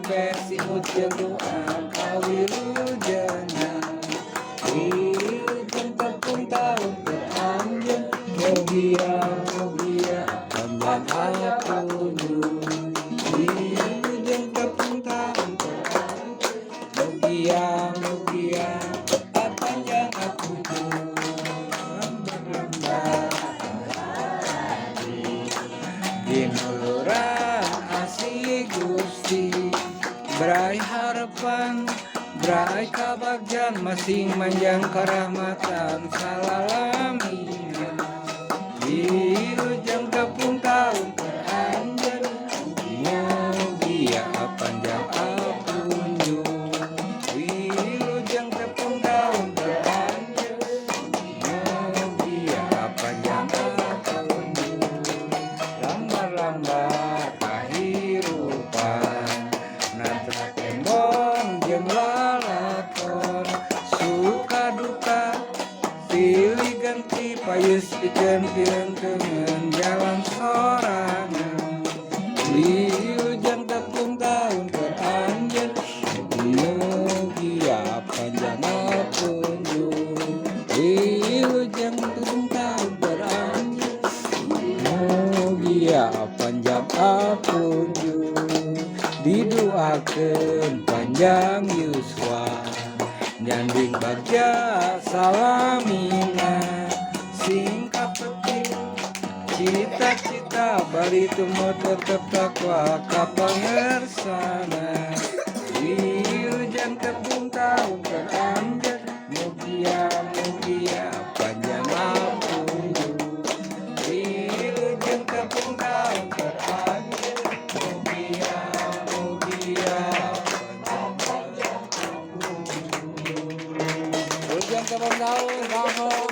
versi mutiara doa kawilujana. Wilujeng tepung tahun teranjang, mugia mugia panjang apunjung. Wilujeng tepung tahun teranjang, mugia mugia panjang apunjung. Ginuluran asih Gusti, berai harapan, berai kabagjan, masing manjang kerahmatan salalamina. Wilujeng tepung tahun teranjang, mugia panjang apunjung. Wilujeng tepung tahun teranjang, mugia panjang apunjung. Lambar-lambar kahirupan, natra tembong jeung lalaton, suka duka silih ganti payus pikeun pireng-pireng jalan sorangan. Wilujeng tepung tahun teranjang, mugia panjang apunjung. Wilujeng tepung tahun teranjang, mugia panjang apunjung. Didoakeun panjang yuswa, nyanding bagja salamina. Sing kapeting cita-cita bari tumut tetep takwa ka pangersana. Wilujeng tepung tahun teranjang, mugia mugia panjang apunjung. Wilujeng tepung tahun teranjang, mugia mugia panjang apunjung. Wilujeng tepung tahun,